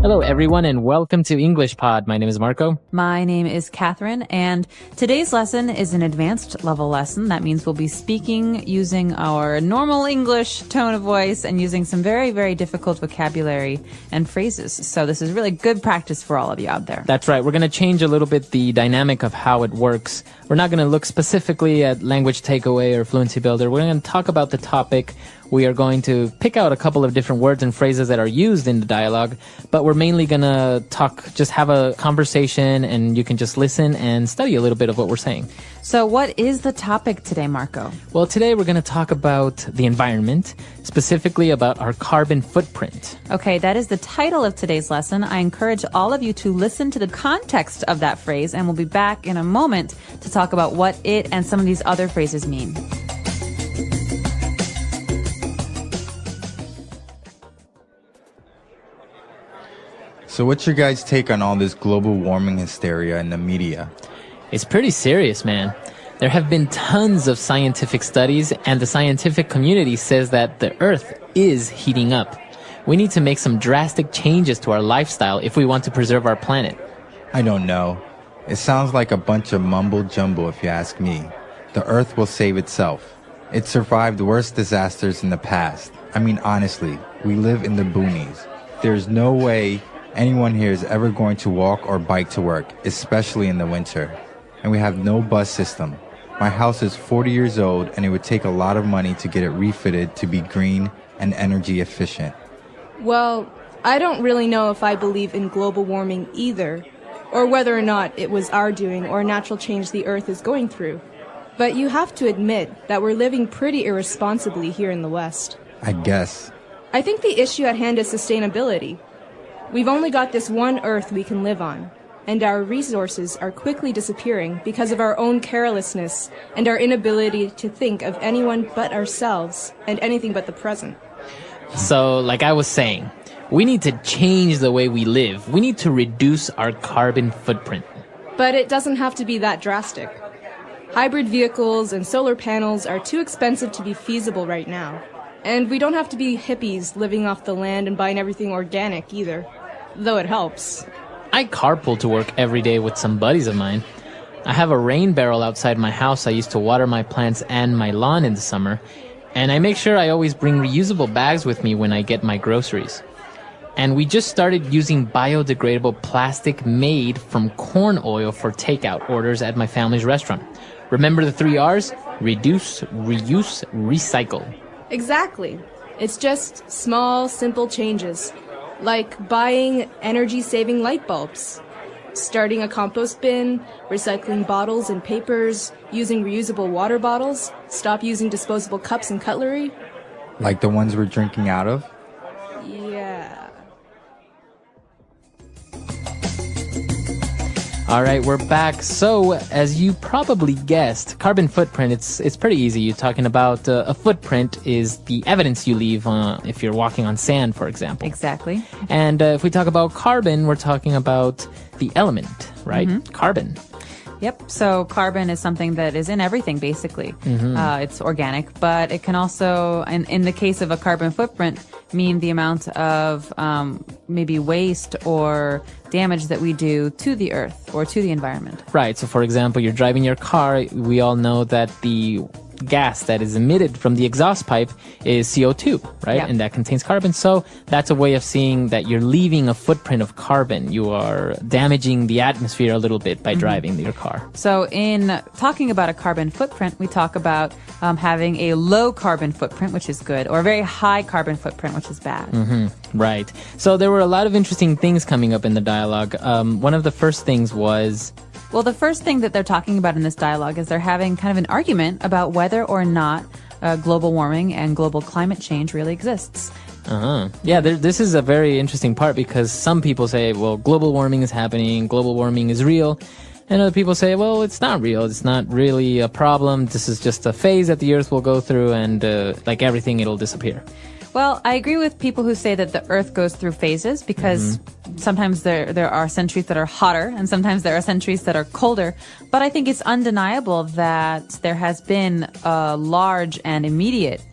Hello, everyone, and welcome to English Pod. My name is Marco. My name is Catherine, and today's lesson is an advanced level lesson. That means we'll be speaking using our normal English tone of voice and using some very, very difficult vocabulary and phrases. So this is really good practice for all of you out there. That's right. We're going to change a little bit the dynamic of how it works. We're not going to look specifically at language takeaway or fluency builder. We're going to talk about the topic. We are going to pick out a couple of different words and phrases that are used in the dialogue, but we're mainly going to just have a conversation, and you can just listen and study a little bit of what we're saying. So what is the topic today, Marco? Well, today we're going to talk about the environment, specifically about our carbon footprint. Okay, that is the title of today's lesson. I encourage all of you to listen to the context of that phrase, and we'll be back in a moment to talk about what it and some of these other phrases mean. So what's your guys' take on all this global warming hysteria in the media? It's pretty serious, man. There have been tons of scientific studies, and the scientific community says that the Earth is heating up. We need to make some drastic changes to our lifestyle if we want to preserve our planet. I don't know. It sounds like a bunch of mumbo-jumbo if you ask me. The Earth will save itself. It survived worse disasters in the past. I mean, honestly, we live in the boonies. There's no way anyone here is ever going to walk or bike to work, especially in the winter. And we have no bus system. My house is 40 years old, and it would take a lot of money to get it refitted to be green and energy efficient. Well, I don't really know if I believe in global warming either, or whether or not it was our doing or a natural change the Earth is going through. But you have to admit that we're living pretty irresponsibly here in the West. I guess. I think the issue at hand is sustainability. We've only got this one Earth we can live on, and our resources are quickly disappearing because of our own carelessness and our inability to think of anyone but ourselves and anything but the present. So, like I was saying, we need to change the way we live. We need to reduce our carbon footprint. But it doesn't have to be that drastic. Hybrid vehicles and solar panels are too expensive to be feasible right now. And we don't have to be hippies living off the land and buying everything organic either. Though it helps. I carpool to work every day with some buddies of mine. I have a rain barrel outside my house I use to water my plants and my lawn in the summer. And I make sure I always bring reusable bags with me when I get my groceries. And we just started using biodegradable plastic made from corn oil for takeout orders at my family's restaurant. Remember the 3 R's? Reduce, reuse, recycle. Exactly. It's just small, simple changes. Like buying energy-saving light bulbs, starting a compost bin, recycling bottles and papers, using reusable water bottles, stop using disposable cups and cutlery. Like the ones we're drinking out of? Yeah. All right, we're back. So, as you probably guessed, carbon footprint, it's pretty easy. You're talking about a footprint is the evidence you leave if you're walking on sand, for example. Exactly. And if we talk about carbon, we're talking about the element, right? Mm-hmm. Carbon. Yep. So carbon is something that is in everything, basically. Mm-hmm. It's organic, but it can also, in the case of a carbon footprint, mean the amount of maybe waste or damage that we do to the earth or to the environment. Right. So, for example, you're driving your car. We all know that the gas that is emitted from the exhaust pipe is CO2, right? Yeah. And that contains carbon. So that's a way of seeing that you're leaving a footprint of carbon. You are damaging the atmosphere a little bit by driving your car. So in talking about a carbon footprint, we talk about having a low carbon footprint, which is good, or a very high carbon footprint, which is bad. Mm-hmm. Right. So there were a lot of interesting things coming up in the dialogue. One of the first things was... Well, the first thing that they're talking about in this dialogue is they're having kind of an argument about whether or not global warming and global climate change really exists. Yeah, this is a very interesting part because some people say, well, global warming is happening, global warming is real. And other people say, well, it's not real. It's not really a problem. This is just a phase that the Earth will go through and like everything, it'll disappear. Well, I agree with people who say that the Earth goes through phases because sometimes there are centuries that are hotter and sometimes there are centuries that are colder. But I think it's undeniable that there has been a large and immediate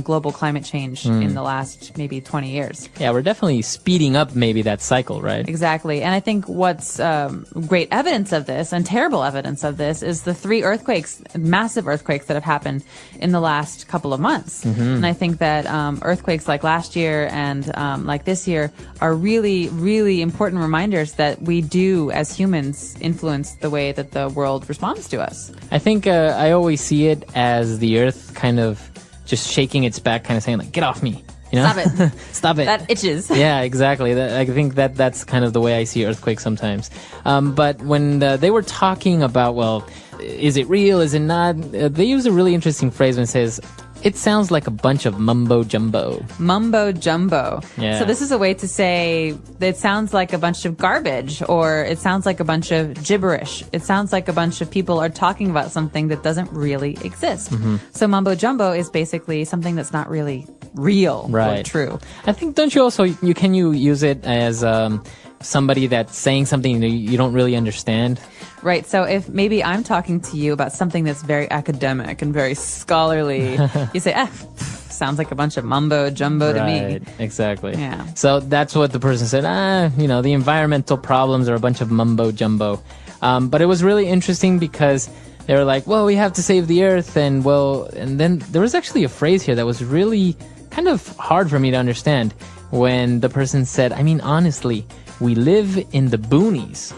global climate change in the last maybe 20 years. Yeah, we're definitely speeding up maybe that cycle, right? Exactly. And I think what's great evidence of this and terrible evidence of this is the 3 earthquakes, massive earthquakes that have happened in the last couple of months. And I think that earthquakes like last year and like this year are really, really important reminders that we do, as humans, influence the way that the world responds to us. I think I always see it as the earth kind of just shaking its back, kind of saying like, get off me. You know? Stop it. Stop it. That itches. Yeah, exactly. I think that's kind of the way I see earthquakes sometimes. But when they were talking about, well, is it real? Is it not? They use a really interesting phrase when it says, it sounds like a bunch of mumbo jumbo. Mumbo jumbo. Yeah. So this is a way to say that it sounds like a bunch of garbage, or it sounds like a bunch of gibberish. It sounds like a bunch of people are talking about something that doesn't really exist. So mumbo jumbo is basically something that's not really real or true. I think, don't you also, can you use it as somebody that's saying something that you don't really understand? Right. So if maybe I'm talking to you about something that's very academic and very scholarly, you say, sounds like a bunch of mumbo jumbo to me. Right, exactly. Yeah. So that's what the person said, the environmental problems are a bunch of mumbo jumbo. But it was really interesting because they were like, well, we have to save the earth. And then there was actually a phrase here that was really kind of hard for me to understand when the person said, I mean, honestly, we live in the boonies.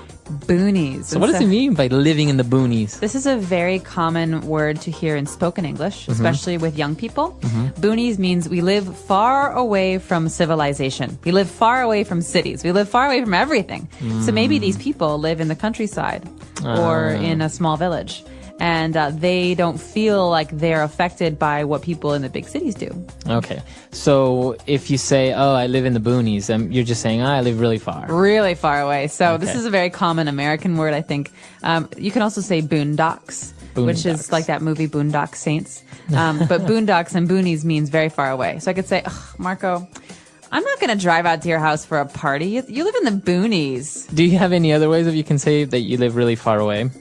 Boonies. So what does it mean by living in the boonies? This is a very common word to hear in spoken English, especially with young people. Boonies means we live far away from civilization. We live far away from cities. We live far away from everything. So maybe these people live in the countryside or in a small village. And they don't feel like they're affected by what people in the big cities do. Okay. So if you say, oh, I live in the boonies, you're just saying, I live really far. Really far away. So this is a very common American word, I think. You can also say boondocks, which is like that movie Boondock Saints. But boondocks and boonies means very far away. So I could say, Marco, I'm not going to drive out to your house for a party. You live in the boonies. Do you have any other ways that you can say that you live really far away?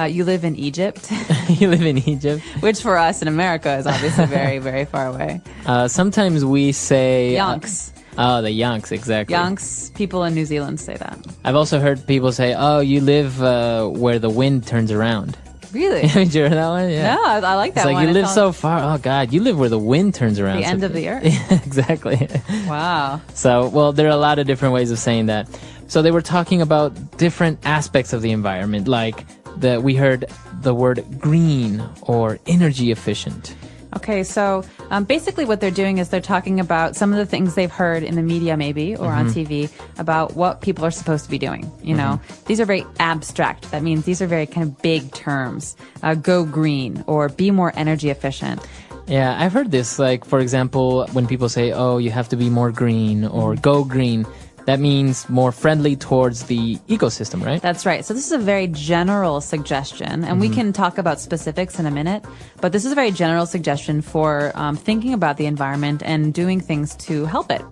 You live in Egypt. You live in Egypt. Which for us in America is obviously very, very far away. Sometimes we say... Yonks. The Yonks, exactly. Yonks, people in New Zealand say that. I've also heard people say, oh, you live where the wind turns around. Really? Did you hear that one? Yeah. No, I like that one. It's like, you live so far. Oh, God, you live where the wind turns around. The end of the earth. Exactly. Wow. So, well, there are a lot of different ways of saying that. So they were talking about different aspects of the environment, like we heard the word green or energy efficient. Okay, so basically what they're doing is they're talking about some of the things they've heard in the media maybe or on TV about what people are supposed to be doing. You know, these are very abstract. That means these are very kind of big terms. Go green or be more energy efficient. Yeah, I've heard this. Like, for example, when people say, oh, you have to be more green or go green, that means more friendly towards the ecosystem, right? That's right. So this is a very general suggestion, and we can talk about specifics in a minute, but this is a very general suggestion for thinking about the environment and doing things to help it.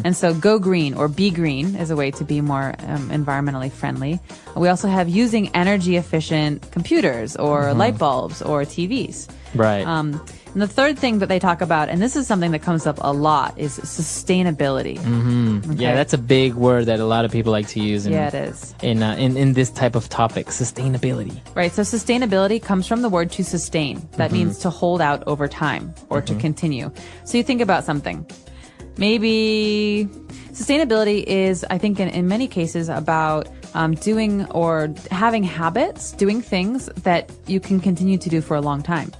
And so go green or be green is a way to be more environmentally friendly. We also have using energy efficient computers or light bulbs or TVs. Right. And the third thing that they talk about, and this is something that comes up a lot, is sustainability. Okay. Yeah, that's a big word that a lot of people like to use. It is. In this type of topic, sustainability. Right, so sustainability comes from the word to sustain. That means to hold out over time or to continue. So you think about something. Maybe sustainability is, I think, in many cases about doing or having habits, doing things that you can continue to do for a long time.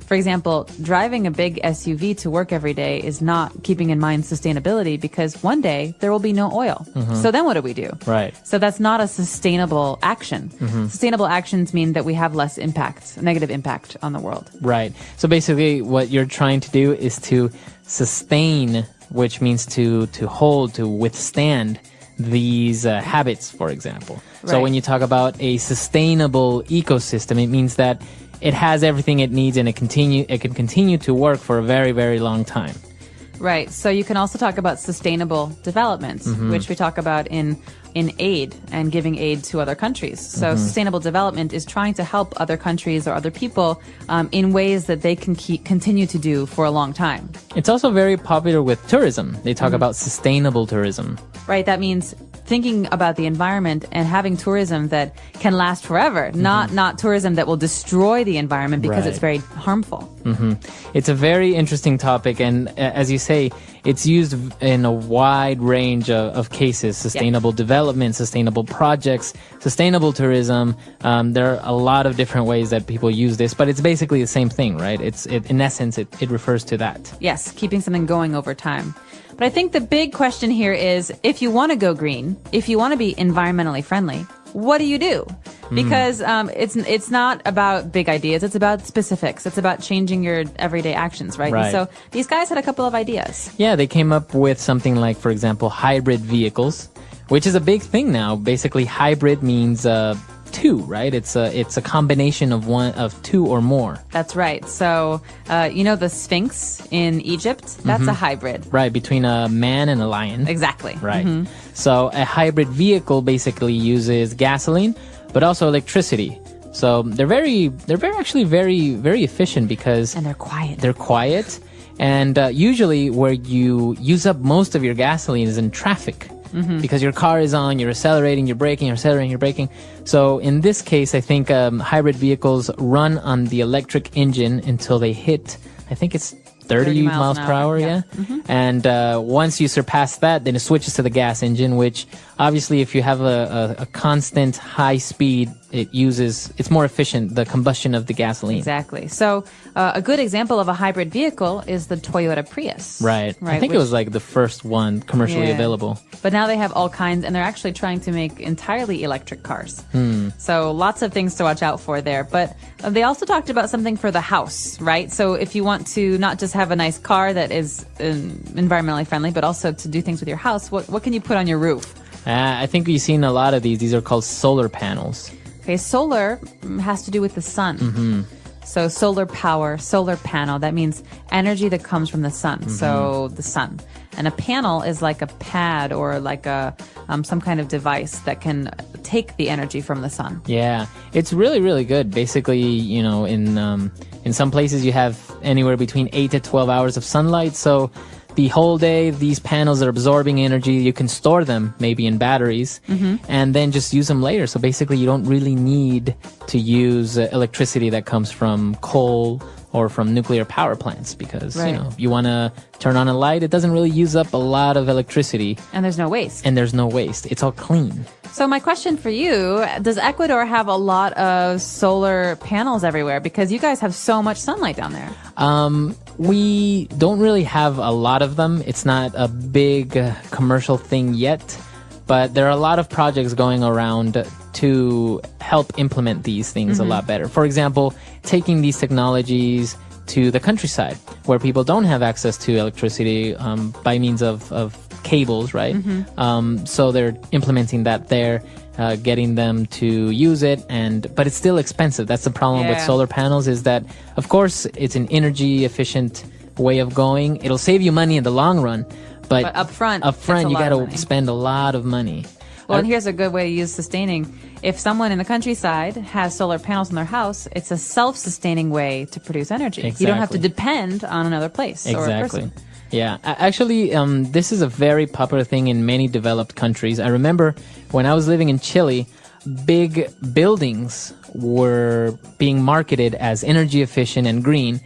For example, driving a big SUV to work every day is not keeping in mind sustainability because one day there will be no oil. So then what do we do? Right. So that's not a sustainable action. Sustainable actions mean that we have less impact, negative impact on the world. Right. So basically what you're trying to do is to sustain, which means to hold, to withstand these habits, for example. Right. So when you talk about a sustainable ecosystem, it means that it has everything it needs and it can continue to work for a very, very long time. Right. So you can also talk about sustainable development, which we talk about in aid and giving aid to other countries. So sustainable development is trying to help other countries or other people in ways that they can continue to do for a long time. It's also very popular with tourism. They talk about sustainable tourism. Right. That means thinking about the environment and having tourism that can last forever, not tourism that will destroy the environment because it's very harmful. It's a very interesting topic, and as you say, it's used in a wide range of cases: sustainable development, sustainable projects, sustainable tourism. There are a lot of different ways that people use this, but it's basically the same thing, right? In essence, it refers to that. Yes, keeping something going over time. But I think the big question here is, if you want to go green, if you want to be environmentally friendly, what do you do? Because it's not about big ideas. It's about specifics. It's about changing your everyday actions, right? And so these guys had a couple of ideas. Yeah, they came up with something like, for example, hybrid vehicles, which is a big thing now. Basically, hybrid means two, right? It's a combination of two or more. That's right. So, the Sphinx in Egypt, that's a hybrid. Right, between a man and a lion. Exactly. Right. So a hybrid vehicle basically uses gasoline, but also electricity. So they're actually very, very efficient because... And they're quiet. They're quiet. And usually where you use up most of your gasoline is in traffic. Because your car is on, you're accelerating, you're braking, you're accelerating, you're braking. So in this case, I think hybrid vehicles run on the electric engine until they hit, I think it's 30 miles per hour, yeah. And once you surpass that, then it switches to the gas engine, which obviously if you have a constant high speed, it's more efficient, the combustion of the gasoline. Exactly. So a good example of a hybrid vehicle is the Toyota Prius. Right. I think it was like the first one commercially available. But now they have all kinds, and they're actually trying to make entirely electric cars. So lots of things to watch out for there. But they also talked about something for the house, right? So if you want to not just have a nice car that is environmentally friendly, but also to do things with your house, what can you put on your roof? I think we've seen a lot of these. These are called solar panels. Okay, solar has to do with the sun. So solar power, solar panel, that means energy that comes from the sun. So the sun. And a panel is like a pad or like a some kind of device that can take the energy from the sun. Yeah, it's really, really good. Basically, in some places you have anywhere between 8 to 12 hours of sunlight. So the whole day, these panels are absorbing energy. You can store them maybe in batteries and then just use them later. So basically, you don't really need to use electricity that comes from coal or from nuclear power plants because, if you want to turn on a light, it doesn't really use up a lot of electricity. And there's no waste. It's all clean. So my question for you, does Ecuador have a lot of solar panels everywhere? Because you guys have so much sunlight down there. We don't really have a lot of them. It's not a big commercial thing yet, but there are a lot of projects going around to help implement these things a lot better. For example, taking these technologies to the countryside where people don't have access to electricity by means of cables, right? So they're implementing that there, getting them to use it, but it's still expensive. That's the problem with solar panels, is that, of course, it's an energy efficient way of going. It'll save you money in the long run, but up front you got to spend a lot of money. Well, and here's a good way to use sustaining. If someone in the countryside has solar panels in their house, it's a self-sustaining way to produce energy. Exactly. You don't have to depend on another place or a person. Yeah, actually, this is a very popular thing in many developed countries. I remember when I was living in Chile, big buildings were being marketed as energy efficient and green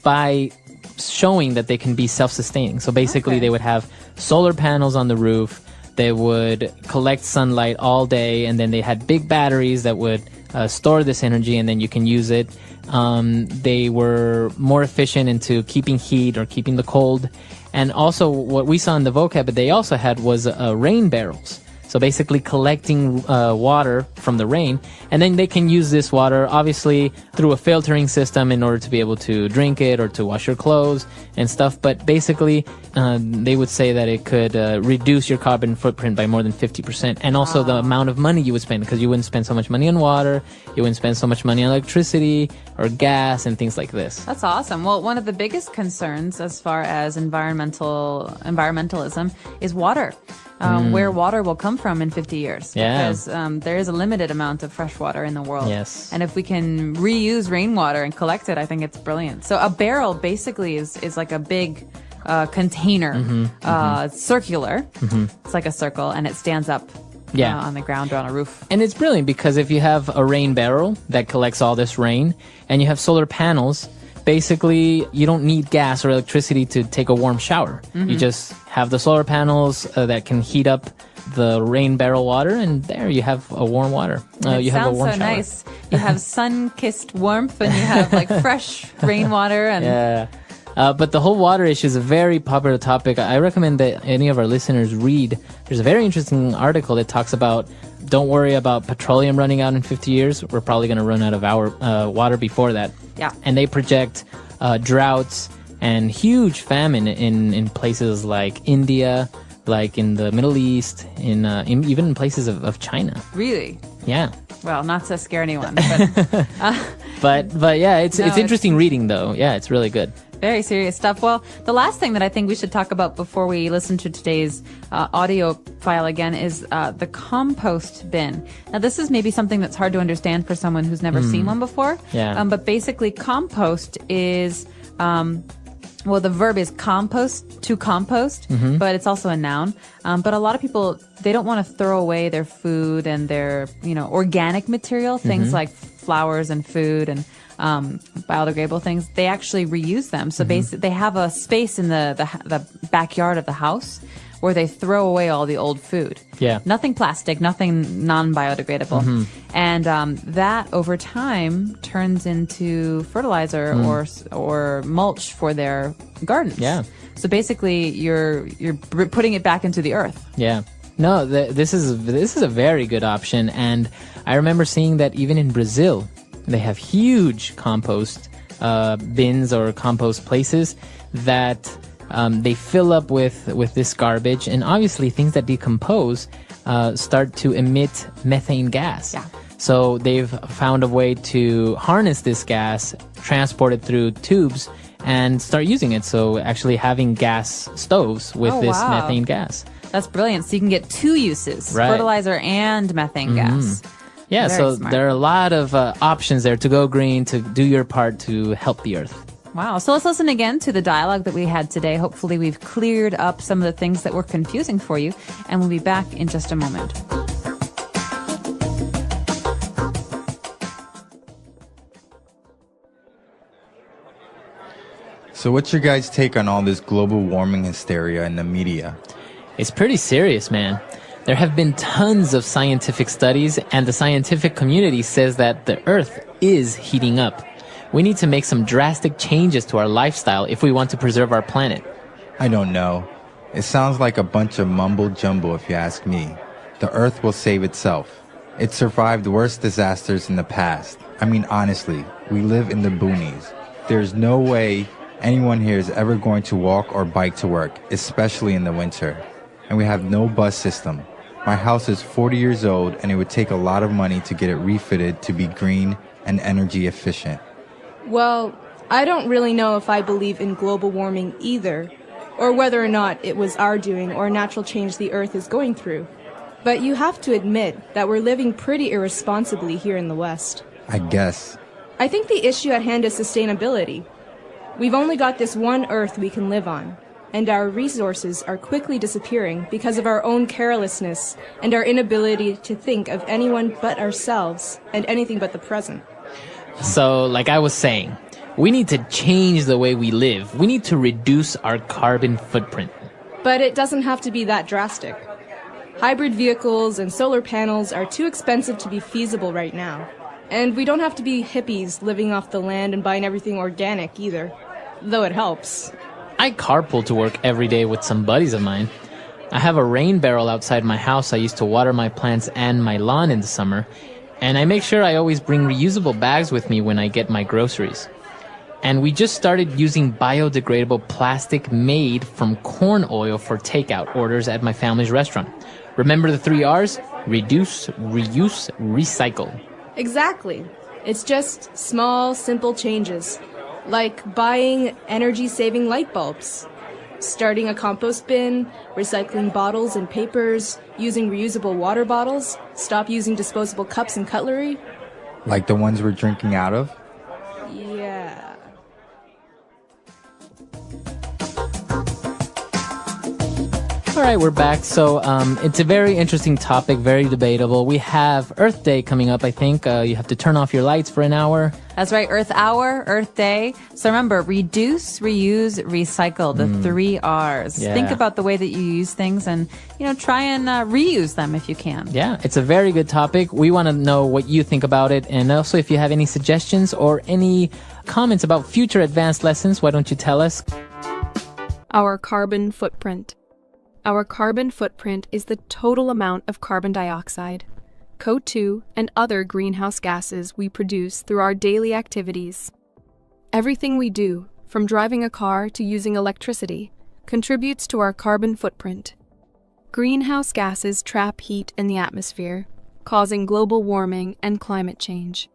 by showing that they can be self-sustaining. So basically, they would have solar panels on the roof. They would collect sunlight all day, and then they had big batteries that would store this energy, and then you can use it. They were more efficient into keeping heat or keeping the cold. And also what we saw in the vocab that they also had was rain barrels. So basically collecting water from the rain, and then they can use this water obviously through a filtering system in order to be able to drink it or to wash your clothes and stuff. But basically, they would say that it could reduce your carbon footprint by more than 50%, and also the amount of money you would spend, because you wouldn't spend so much money on water, you wouldn't spend so much money on electricity or gas and things like this. That's awesome. Well, one of the biggest concerns as far as environmentalism is water. Where water will come from in 50 years. Yeah. Because there is a limited amount of fresh water in the world. Yes. And if we can reuse rainwater and collect it, I think it's brilliant. So a barrel basically is like a big container, circular. It's like a circle, and it stands up on the ground or on a roof. And it's brilliant because if you have a rain barrel that collects all this rain and you have solar panels, basically you don't need gas or electricity to take a warm shower. You just have the solar panels that can heat up the rain barrel water, and there you have a warm water. You have a warm so shower. Nice. You have sun-kissed warmth, and you have like fresh rainwater. And Yeah. But the whole water issue is a very popular topic. I recommend that any of our listeners read. There's a very interesting article that talks about, don't worry about petroleum running out in 50 years. We're probably going to run out of our water before that. Yeah. And they project droughts and huge famine in places like India, like in the Middle East, in even in places of China. Really? Yeah. Well, not to scare anyone, but But yeah, it's No, interesting reading though. Yeah, it's really good. very serious stuff. Well, the last thing that I think we should talk about before we listen to today's audio file again is the compost bin. Now, this is maybe something that's hard to understand for someone who's never seen one before. Yeah. But basically, compost is, well, the verb is compost, to compost, but it's also a noun. But a lot of people, they don't want to throw away their food and their, organic material, things like flowers and food and biodegradable things. They actually reuse them. So basically, they have a space in the backyard of the house where they throw away all the old food. Yeah. Nothing plastic, nothing non-biodegradable. And that over time turns into fertilizer or mulch for their gardens. Yeah. So basically, you're putting it back into the earth. Yeah. No, this is a very good option, and I remember seeing that even in Brazil, they have huge compost bins or compost places that they fill up with this garbage, and obviously things that decompose start to emit methane gas. Yeah. So they've found a way to harness this gas, transport it through tubes, and start using it. So actually having gas stoves with this wow. methane gas. That's brilliant. So you can get two uses, Right. fertilizer and methane gas. Yeah, Very so smart. there are a lot of options there to go green, to do your part to help the earth. Wow. So let's listen again to the dialogue that we had today. Hopefully we've cleared up some of the things that were confusing for you, and we'll be back in just a moment. So what's your guys' take on all this global warming hysteria in the media? It's pretty serious, man. There have been tons of scientific studies, and the scientific community says that the Earth is heating up. We need to make some drastic changes to our lifestyle if we want to preserve our planet. I don't know. It sounds like a bunch of mumble jumble if you ask me. The Earth will save itself. It survived worse disasters in the past. I mean, honestly, we live in the boonies. There's no way anyone here is ever going to walk or bike to work, especially in the winter. And we have no bus system. My house is 40 years old, and it would take a lot of money to get it refitted to be green and energy efficient. Well, I don't really know if I believe in global warming either, or whether or not it was our doing or a natural change the Earth is going through. But you have to admit that we're living pretty irresponsibly here in the West. I guess. I think the issue at hand is sustainability. We've only got this one Earth we can live on, and our resources are quickly disappearing because of our own carelessness and our inability to think of anyone but ourselves and anything but the present. So, like I was saying, we need to change the way we live. We need to reduce our carbon footprint. But it doesn't have to be that drastic. Hybrid vehicles and solar panels are too expensive to be feasible right now. And we don't have to be hippies living off the land and buying everything organic either, though it helps. I carpool to work every day with some buddies of mine. I have a rain barrel outside my house I used to water my plants and my lawn in the summer, and I make sure I always bring reusable bags with me when I get my groceries. And we just started using biodegradable plastic made from corn oil for takeout orders at my family's restaurant. Remember the 3 R's? Reduce, reuse, recycle. Exactly. It's just small, simple changes, like buying energy-saving light bulbs, starting a compost bin, recycling bottles and papers, using reusable water bottles, stop using disposable cups and cutlery. Like the ones we're drinking out of? Yeah. All right, we're back. So it's a very interesting topic, very debatable. We have Earth Day coming up, I think. You have to turn off your lights for an hour. That's right. Earth Hour, Earth Day. So remember, reduce, reuse, recycle, the 3 R's. Yeah. Think about the way that you use things and, try and reuse them if you can. Yeah, it's a very good topic. We want to know what you think about it. And also, if you have any suggestions or any comments about future advanced lessons, why don't you tell us? Our carbon footprint. Our carbon footprint is the total amount of carbon dioxide, CO2, and other greenhouse gases we produce through our daily activities. Everything we do, from driving a car to using electricity, contributes to our carbon footprint. Greenhouse gases trap heat in the atmosphere, causing global warming and climate change.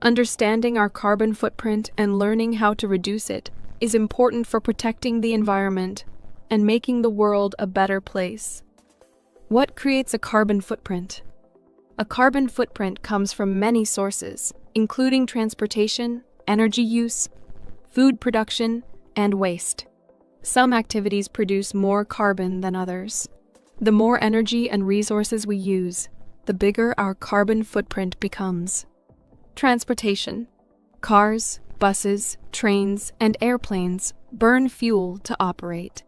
Understanding our carbon footprint and learning how to reduce it is important for protecting the environment and making the world a better place. What creates a carbon footprint? A carbon footprint comes from many sources, including transportation, energy use, food production, and waste. Some activities produce more carbon than others. The more energy and resources we use, the bigger our carbon footprint becomes. Transportation. Cars, buses, trains, and airplanes burn fuel to operate.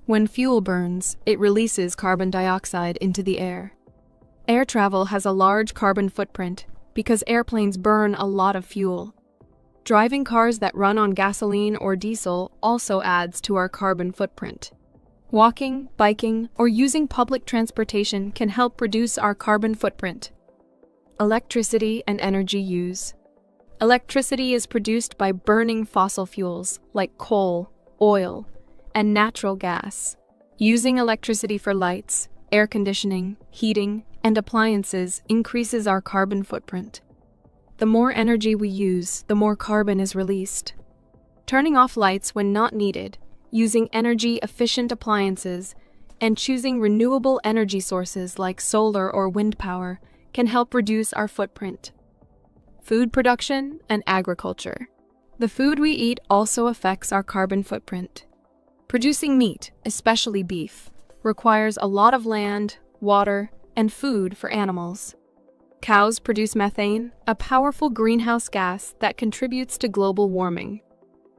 When fuel burns, it releases carbon dioxide into the air. Air travel has a large carbon footprint because airplanes burn a lot of fuel. Driving cars that run on gasoline or diesel also adds to our carbon footprint. Walking, biking, or using public transportation can help reduce our carbon footprint. Electricity and energy use. Electricity is produced by burning fossil fuels like coal, oil, and natural gas. Using electricity for lights, air conditioning, heating, and appliances increases our carbon footprint. The more energy we use, the more carbon is released. Turning off lights when not needed, using energy-efficient appliances, and choosing renewable energy sources like solar or wind power can help reduce our footprint. Food production and agriculture. The food we eat also affects our carbon footprint. Producing meat, especially beef, requires a lot of land, water, and food for animals. Cows produce methane, a powerful greenhouse gas that contributes to global warming.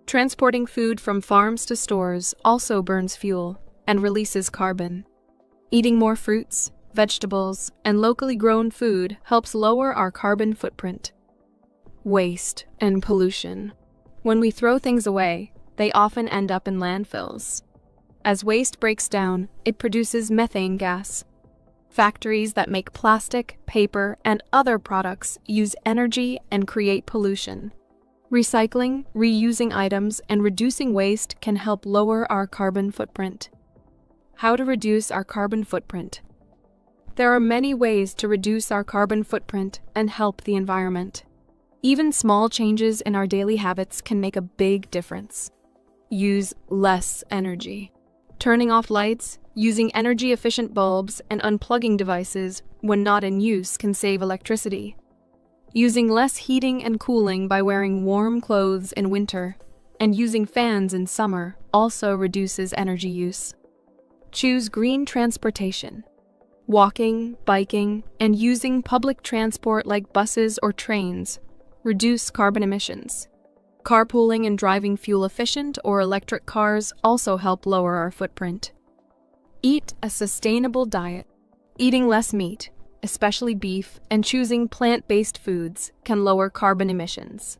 Transporting food from farms to stores also burns fuel and releases carbon. Eating more fruits, vegetables, and locally grown food helps lower our carbon footprint. Waste and pollution. When we throw things away, they often end up in landfills. As waste breaks down, it produces methane gas. Factories that make plastic, paper, and other products use energy and create pollution. Recycling, reusing items, and reducing waste can help lower our carbon footprint. How to reduce our carbon footprint? There are many ways to reduce our carbon footprint and help the environment. Even small changes in our daily habits can make a big difference. Use less energy. Turning off lights, using energy-efficient bulbs, and unplugging devices when not in use can save electricity. Using less heating and cooling by wearing warm clothes in winter, and using fans in summer also reduces energy use. Choose green transportation. Walking, biking, and using public transport like buses or trains reduce carbon emissions. Carpooling and driving fuel-efficient or electric cars also help lower our footprint. Eat a sustainable diet. Eating less meat, especially beef, and choosing plant-based foods can lower carbon emissions.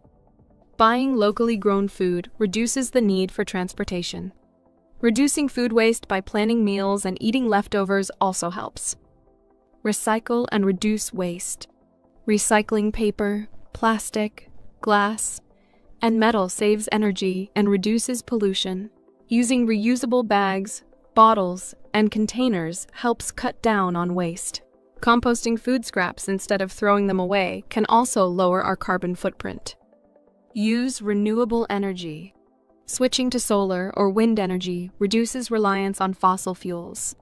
Buying locally grown food reduces the need for transportation. Reducing food waste by planning meals and eating leftovers also helps. Recycle and reduce waste. Recycling paper, plastic, glass, and metal saves energy and reduces pollution. Using reusable bags, bottles, and containers helps cut down on waste. Composting food scraps instead of throwing them away can also lower our carbon footprint. Use renewable energy. Switching to solar or wind energy reduces reliance on fossil fuels.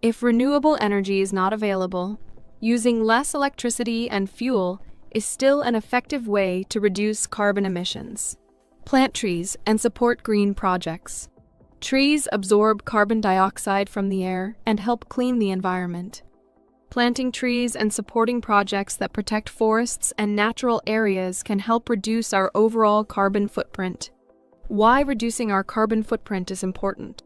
If renewable energy is not available, using less electricity and fuel is still an effective way to reduce carbon emissions. Plant trees and support green projects. Trees absorb carbon dioxide from the air and help clean the environment. Planting trees and supporting projects that protect forests and natural areas can help reduce our overall carbon footprint. Why reducing our carbon footprint is important?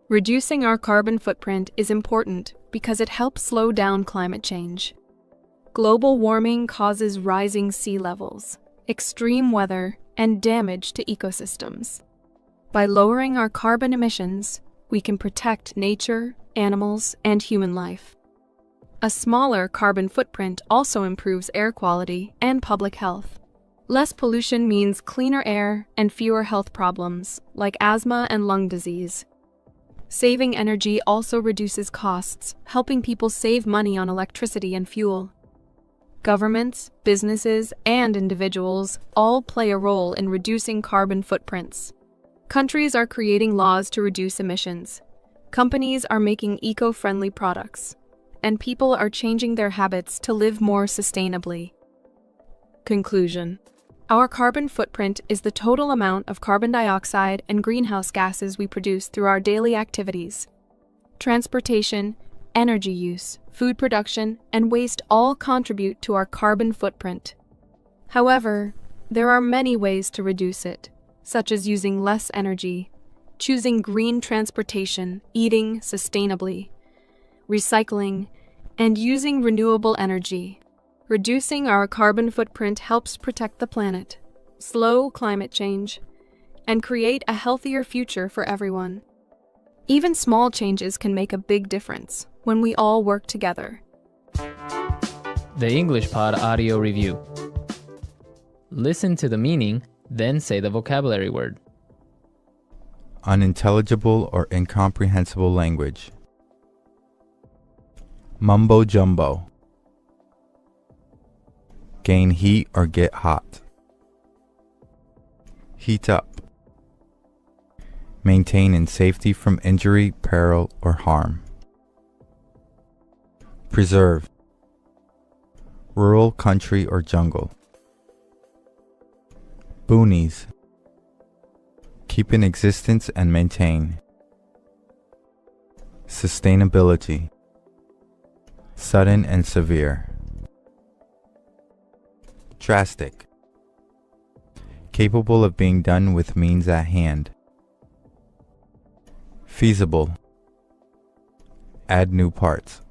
Reducing our carbon footprint is important because it helps slow down climate change. Global warming causes rising sea levels, extreme weather, and damage to ecosystems. By lowering our carbon emissions, we can protect nature, animals, and human life. A smaller carbon footprint also improves air quality and public health. Less pollution means cleaner air and fewer health problems, like asthma and lung disease. Saving energy also reduces costs, helping people save money on electricity and fuel. Governments, businesses, and individuals all play a role in reducing carbon footprints. Countries are creating laws to reduce emissions. Companies are making eco-friendly products, and people are changing their habits to live more sustainably. Conclusion. Our carbon footprint is the total amount of carbon dioxide and greenhouse gases we produce through our daily activities. Transportation, energy use, food production, and waste all contribute to our carbon footprint. However, there are many ways to reduce it, such as using less energy, choosing green transportation, eating sustainably, recycling, and using renewable energy. Reducing our carbon footprint helps protect the planet, slow climate change, and create a healthier future for everyone. Even small changes can make a big difference when we all work together. The English Pod Audio Review. Listen to the meaning, then say the vocabulary word. Unintelligible or incomprehensible language. Mumbo jumbo. Gain heat or get hot. Heat up. Maintain in safety from injury, peril, or harm. Preserve. Rural, country, or jungle. Boonies. Keep in existence and maintain. Sustainability. Sudden and severe. Drastic. Capable of being done with means at hand. Feasible. Add new parts.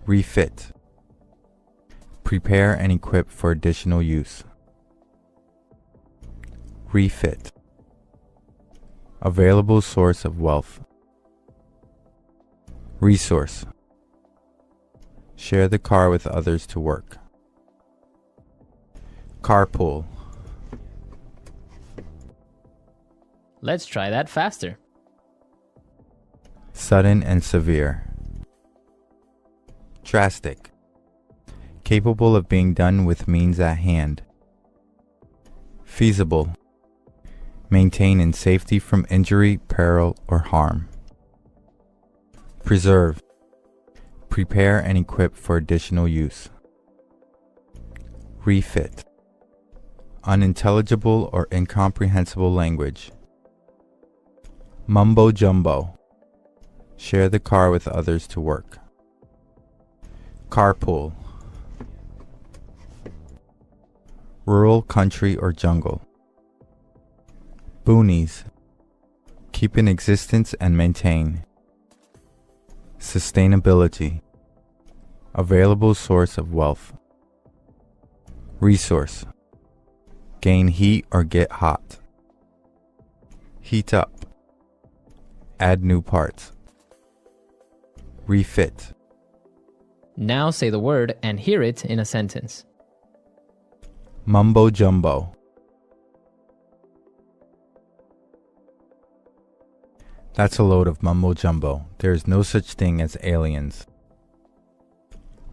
Refit. Prepare and equip for additional use. Refit. Available source of wealth. Resource. Share the car with others to work. Carpool. Let's try that faster. Sudden and severe. Drastic. Capable of being done with means at hand. Feasible. Maintain in safety from injury, peril, or harm. Preserve. Prepare and equip for additional use. Refit. Unintelligible or incomprehensible language. Mumbo jumbo. Share the car with others to work. Carpool. Rural, country, or jungle. Boonies. Keep in existence and maintain. Sustainability. Available source of wealth. Resource. Gain heat or get hot. Heat up. Add new parts. Refit. Now say the word and hear it in a sentence. Mumbo jumbo. That's a load of mumbo jumbo. There is no such thing as aliens.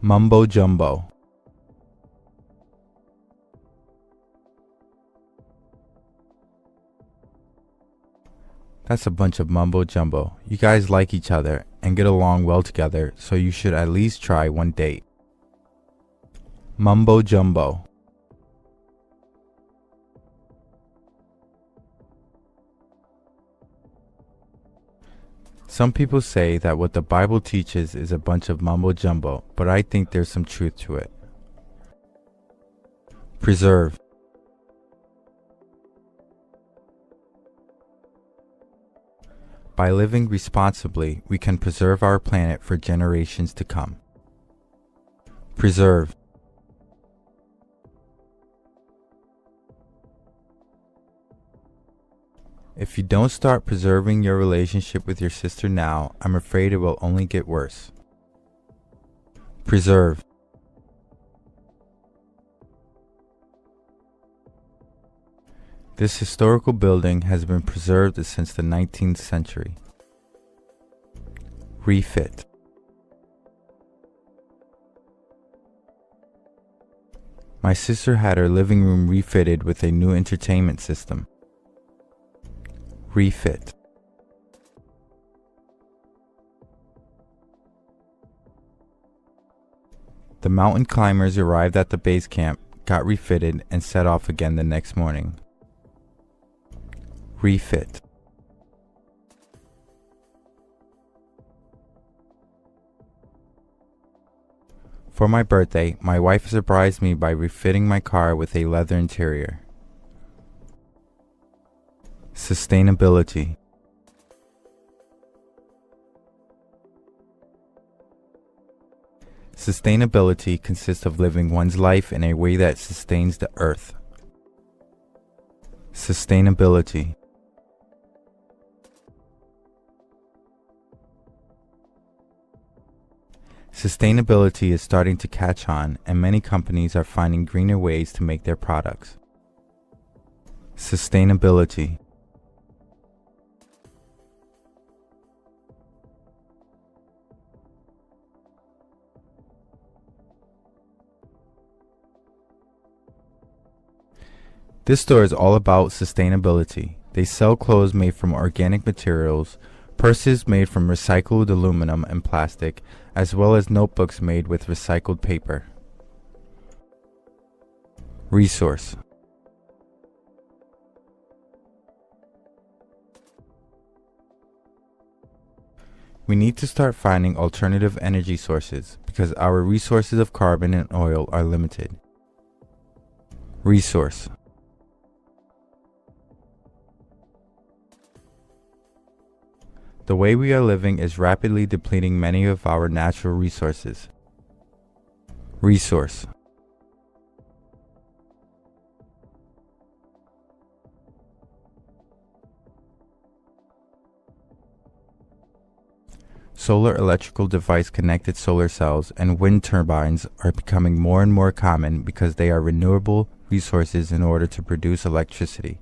Mumbo jumbo. That's a bunch of mumbo jumbo. You guys like each other and get along well together, so you should at least try one date. Mumbo jumbo. Some people say that what the Bible teaches is a bunch of mumbo jumbo, but I think there's some truth to it. Preserve. By living responsibly, we can preserve our planet for generations to come. Preserve. If you don't start preserving your relationship with your sister now, I'm afraid it will only get worse. Preserve. This historical building has been preserved since the 19th century. Refit. My sister had her living room refitted with a new entertainment system. Refit. The mountain climbers arrived at the base camp, got refitted, and set off again the next morning. Refit. For my birthday, my wife surprised me by refitting my car with a leather interior. Sustainability. Sustainability consists of living one's life in a way that sustains the earth. Sustainability. Sustainability is starting to catch on, and many companies are finding greener ways to make their products. Sustainability. This store is all about sustainability. They sell clothes made from organic materials, purses made from recycled aluminum and plastic, as well as notebooks made with recycled paper. Resource. We need to start finding alternative energy sources because our resources of carbon and oil are limited. Resource. The way we are living is rapidly depleting many of our natural resources. Resource. Solar electrical device connected solar cells and wind turbines are becoming more and more common because they are renewable resources in order to produce electricity.